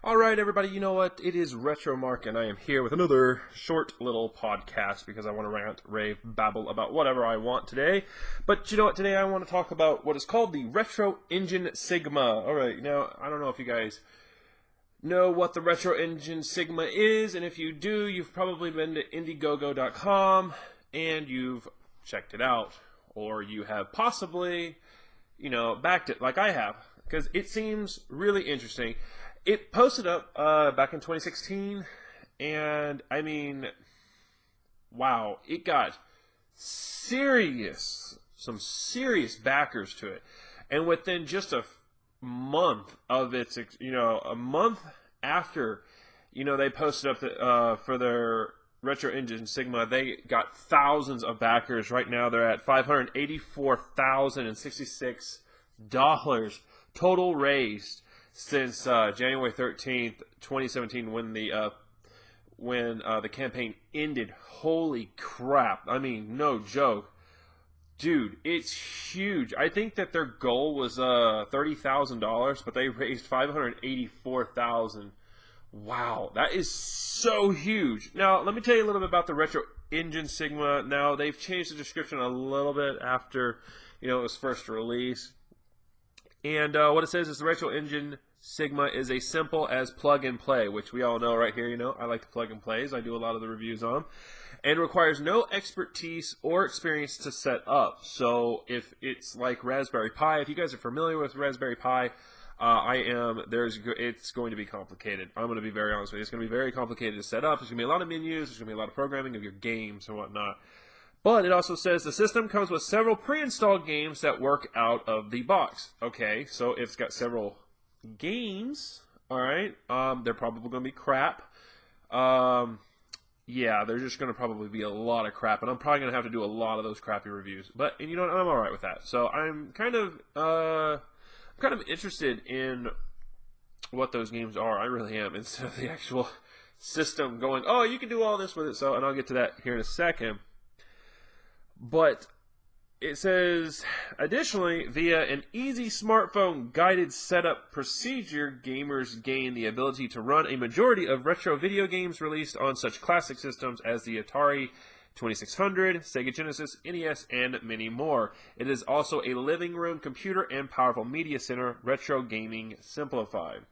Alright, everybody, you know what? It is Retro Mark, and I am here with another short little podcast because I want to rant, rave, babble about whatever I want today. But you know what? Today I want to talk about what is called the RetroEngine Sigma. Alright, now, I don't know if you guys know what the RetroEngine Sigma is, and if you do, you've probably been to Indiegogo.com and you've checked it out, or you have possibly, backed it like I have, because it seems really interesting. It posted up back in 2016, and I mean, wow, it got some serious backers to it. And within just a month of its, a month after, they posted up for their RetroEngine Sigma, they got thousands of backers. Right now they're at $584,066 total raised since January 13th, 2017, when the campaign ended. Holy crap. I mean, no joke. Dude, it's huge. I think that their goal was $30,000, but they raised $584,000. Wow, that is so huge. Now, let me tell you a little bit about the RetroEngine Sigma. Now, they've changed the description a little bit after, it was first released. And what it says is the RetroEngine Sigma is as simple as plug and play, which we all know right here. I like to plug and plays. I do a lot of the reviews on them. And requires no expertise or experience to set up. So if it's like Raspberry Pi, if you guys are familiar with Raspberry Pi, it's going to be complicated. I'm going to be very honest with you. It's going to be very complicated to set up. There's going to be a lot of menus. There's going to be a lot of programming of your games and whatnot. But it also says the system comes with several pre-installed games that work out of the box. Okay, so it's got several games. All right, they're probably going to be crap. Yeah, there's just going to probably be a lot of crap, and I'm probably going to have to do a lot of those crappy reviews. But and I'm all right with that. So I'm kind of interested in what those games are. I really am, instead of the actual system going, oh, you can do all this with it. So, and I'll get to that here in a second. But it says, additionally, via an easy smartphone guided setup procedure, gamers gain the ability to run a majority of retro video games released on such classic systems as the Atari 2600, Sega Genesis, NES, and many more. It is also a living room computer and powerful media center, retro gaming simplified.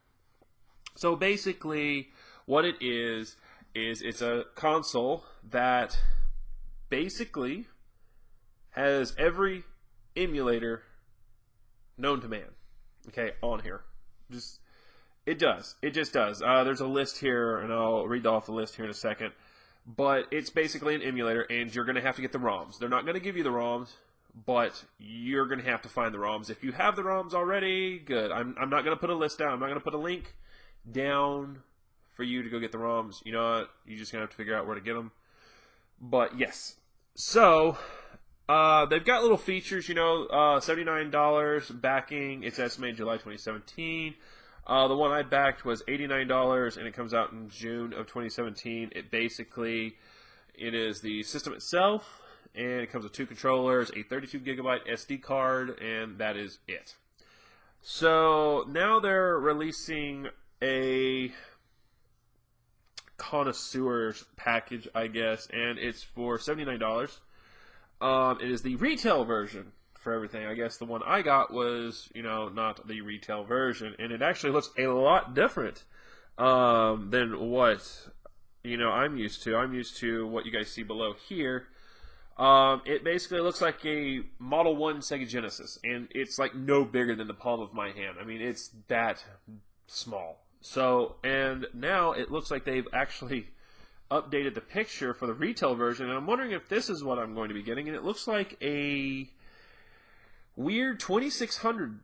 So basically, what it is it's a console that basically has every emulator known to man, okay, on here. It just does. There's a list here, and I'll read off the list here in a second. But it's basically an emulator, and you're going to have to get the ROMs. They're not going to give you the ROMs, but you're going to have to find the ROMs. If you have the ROMs already, good. I'm not going to put a list down. I'm not going to put a link down for you to go get the ROMs. You know what? You're just going to have to figure out where to get them. But yes. So they've got little features, $79 backing. It's estimated July 2017. The one I backed was $89, and it comes out in June of 2017. It is the system itself, and it comes with two controllers, a 32GB SD card, and that is it. So now they're releasing a connoisseur's package, I guess, and it's for $79. It is the retail version for everything. I guess the one I got was, not the retail version, and it actually looks a lot different than what, I'm used to. I'm used to what you guys see below here. It basically looks like a Model 1 Sega Genesis, and it's like no bigger than the palm of my hand. I mean, it's that small. So, and now it looks like they've actually updated the picture for the retail version, and I'm wondering if this is what I'm going to be getting, and it looks like a weird 2600,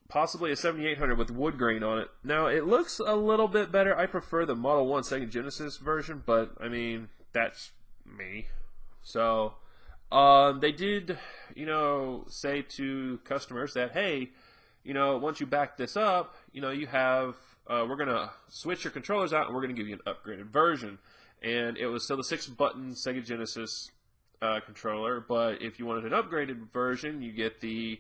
possibly a 7800 with wood grain on it. Now, it looks a little bit better. I prefer the Model 1 Sega Genesis version, but, I mean, that's me. So, they did, say to customers that, hey, once you back this up, you have, we're going to switch your controllers out, and we're going to give you an upgraded version. And it was still the 6-button Sega Genesis controller, but if you wanted an upgraded version, you get the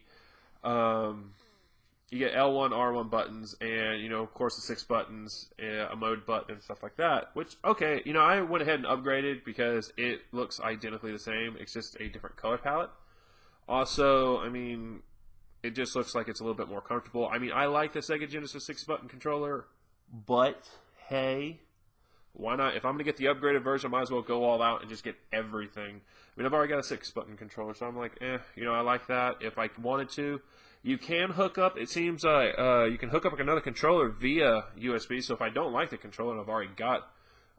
you get L1, R1 buttons, and of course the 6 buttons, a mode button, and stuff like that. Which, okay, I went ahead and upgraded because it looks identically the same. It's just a different color palette. Also, I mean, it just looks like it's a little bit more comfortable. I mean, I like the Sega Genesis 6-button controller, but hey, why not? If I'm going to get the upgraded version, I might as well go all out and just get everything. I mean, I've already got a 6-button controller, so I'm like, I like that. If I wanted to, you can hook up, it seems you can hook up another controller via USB, so if I don't like the controller and I've already got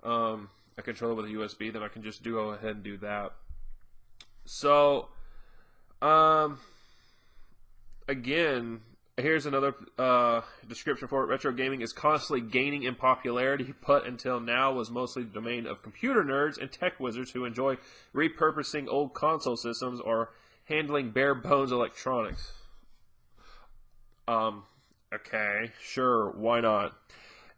a controller with a USB, then I can just go ahead and do that. So, again, here's another description for it. Retro gaming is constantly gaining in popularity, but until now was mostly the domain of computer nerds and tech wizards who enjoy repurposing old console systems or handling bare bones electronics. Okay, sure, why not?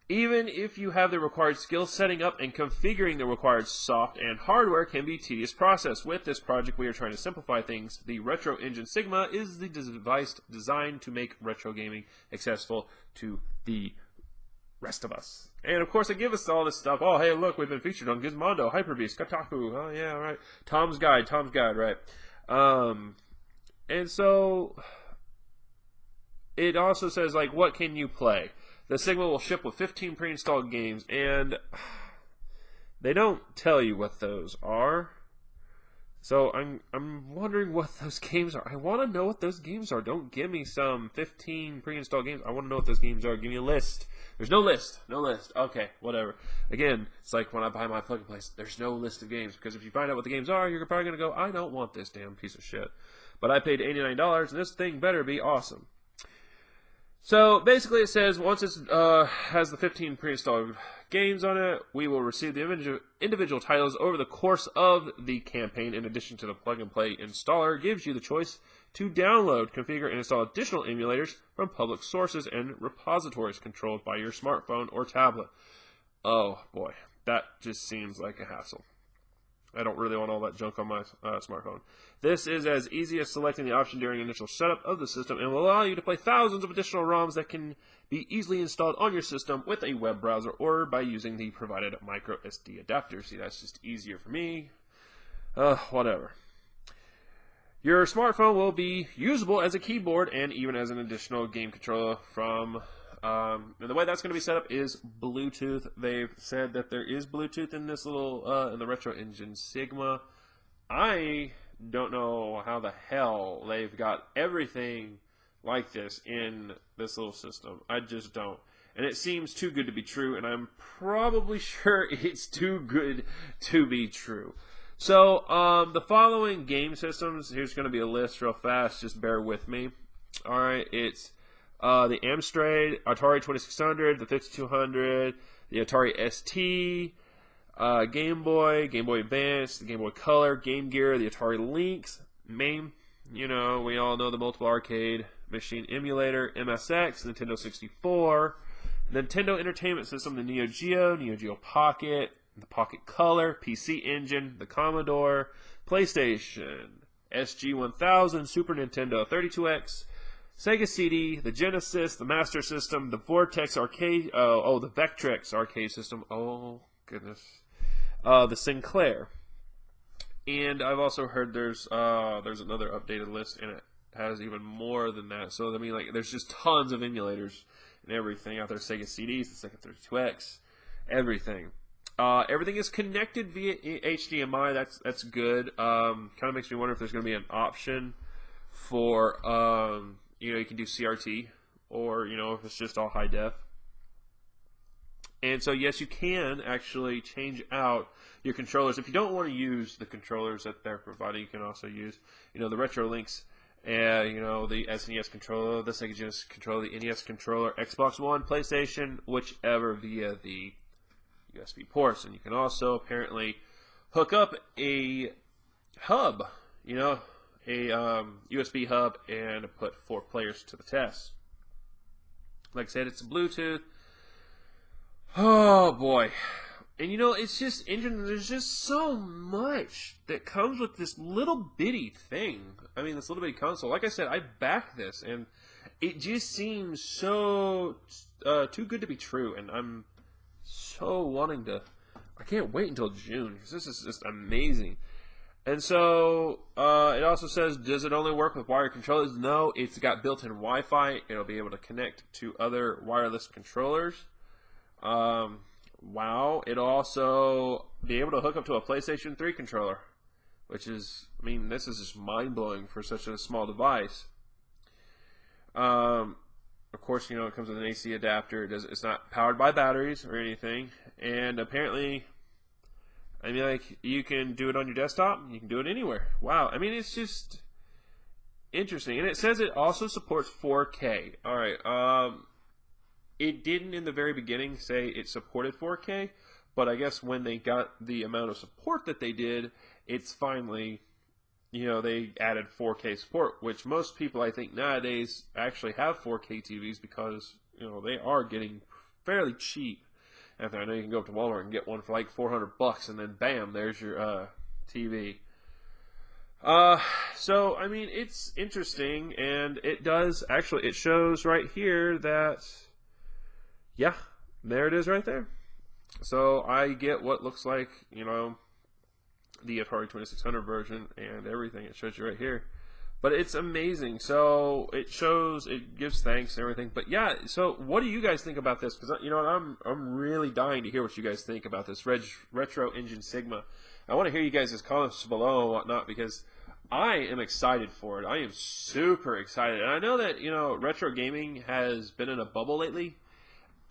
Even if you have the required skills, setting up and configuring the required soft and hardware can be a tedious process. With this project, we are trying to simplify things. The RetroEngine Sigma is the device designed to make retro gaming accessible to the rest of us. And of course, they give us all this stuff. Oh, hey, look, we've been featured on Gizmodo, Hyperbeast, Kotaku. Oh, yeah, right. Tom's Guide, right. And so it also says, like, what can you play? The Sigma will ship with 15 pre-installed games, and they don't tell you what those are. So I'm wondering what those games are. I want to know what those games are. Don't give me some 15 pre-installed games. I want to know what those games are. Give me a list. There's no list. No list. Okay, whatever. Again, it's like when I buy my plug-and place. There's no list of games, because if you find out what the games are, you're probably going to go, I don't want this damn piece of shit. But I paid $89, and this thing better be awesome. So basically it says once it has the 15 pre-installed games on it, we will receive the individual titles over the course of the campaign. In addition to the plug-and-play installer, gives you the choice to download, configure, and install additional emulators from public sources and repositories controlled by your smartphone or tablet. Oh boy, that just seems like a hassle. I don't really want all that junk on my smartphone. This is as easy as selecting the option during initial setup of the system and will allow you to play thousands of additional ROMs that can be easily installed on your system with a web browser or by using the provided micro SD adapter. See, that's just easier for me. Whatever. Your smartphone will be usable as a keyboard and even as an additional game controller from... and the way that's going to be set up is Bluetooth. They've said that there is Bluetooth in this little, in the RetroEngine Sigma. I don't know how the hell they've got everything like this in this little system. I just don't. And it seems too good to be true, and I'm probably sure it's too good to be true. So, the following game systems, here's going to be a list real fast, just bear with me. Alright, it's the Amstrad, Atari 2600, the 5200, the Atari ST, Game Boy, Game Boy Advance, the Game Boy Color, Game Gear, the Atari Lynx, MAME, we all know the Multiple Arcade Machine Emulator, MSX, Nintendo 64, Nintendo Entertainment System, the Neo Geo, Neo Geo Pocket, the Pocket Color, PC Engine, the Commodore, PlayStation, SG-1000, Super Nintendo, 32X, Sega CD, the Genesis, the Master System, the Vortex Arcade, the Vectrex Arcade System, oh goodness, the Sinclair, and I've also heard there's another updated list, and it has even more than that, so I mean, like, there's just tons of emulators and everything out there, Sega CDs, the Sega 32X, everything. Everything is connected via HDMI, that's good, kind of makes me wonder if there's going to be an option for, you can do CRT, or, if it's just all high def. And so, yes, you can actually change out your controllers. If you don't want to use the controllers that they're providing, you can also use, the Retro Links, the SNES controller, the Sega Genesis controller, the NES controller, Xbox One, PlayStation, whichever via the USB ports. And you can also apparently hook up a hub, a USB hub, and put 4 players to the test. Like I said, it's Bluetooth. Oh boy. And it's just there's just so much that comes with this little bitty thing. I mean, this little bitty console. Like I said, I backed this, and it just seems so too good to be true, and I'm so wanting to. I can't wait until June because this is just amazing. And so it also says, does it only work with wired controllers? No, it's got built-in Wi-Fi. It'll be able to connect to other wireless controllers. Wow. It'll also be able to hook up to a PlayStation 3 controller, which is, I mean, this is just mind-blowing for such a small device. Of course, you know, it comes with an AC adapter. It's not powered by batteries or anything. And apparently, I mean, like, you can do it on your desktop. You can do it anywhere. Wow. I mean, it's just interesting. And it says it also supports 4K. All right. It didn't in the very beginning say it supported 4K, but I guess when they got the amount of support that they did, it's finally, you know, they added 4K support, which most people, I think, nowadays actually have 4K TVs because, you know, they are getting fairly cheap. After I know you can go up to Walmart and get one for like $400, and then bam, there's your TV. So I mean, it's interesting, and it does actually. It shows right here that, yeah, there it is right there. So I get what looks like, you know, the Atari 2600 version and everything. It shows you right here. But it's amazing. So it shows, it gives thanks and everything. But yeah, so what do you guys think about this? Because, you know, I'm really dying to hear what you guys think about this RetroEngine Sigma. I want to hear you guys' comments below and whatnot, because I am excited for it. I am super excited. And I know that, you know, retro gaming has been in a bubble lately.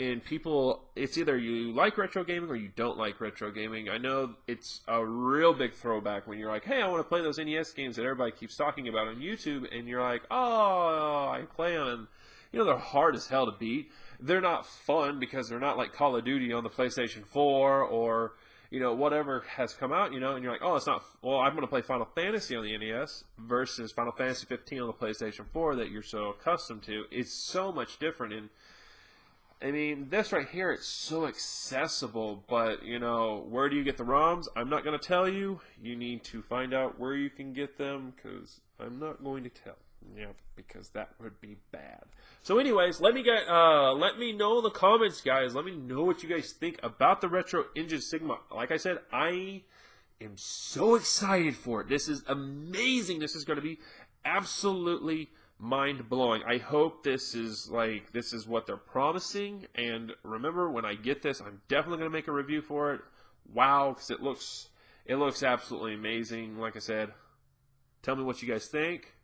And people, it's either you like retro gaming or you don't like retro gaming. I know it's a real big throwback when you're like, hey, I want to play those NES games that everybody keeps talking about on YouTube. And you're like, oh, I play them. You know, they're hard as hell to beat. They're not fun because they're not like Call of Duty on the PlayStation 4 or, you know, whatever has come out, you know. And you're like, oh, it's not, well, I'm going to play Final Fantasy on the NES versus Final Fantasy 15 on the PlayStation 4 that you're so accustomed to. It's so much different. And I mean, this right here, it's so accessible, but, you know, where do you get the ROMs? I'm not going to tell you. You need to find out where you can get them, because I'm not going to tell. Yeah, because that would be bad. So anyways, let me know in the comments, guys. Let me know what you guys think about the RetroEngine Sigma. Like I said, I am so excited for it. This is amazing. This is going to be absolutely mind-blowing. I hope this is what they're promising. And remember, when I get this, I'm definitely going to make a review for it. Wow, because it looks absolutely amazing. Like I said, tell me what you guys think.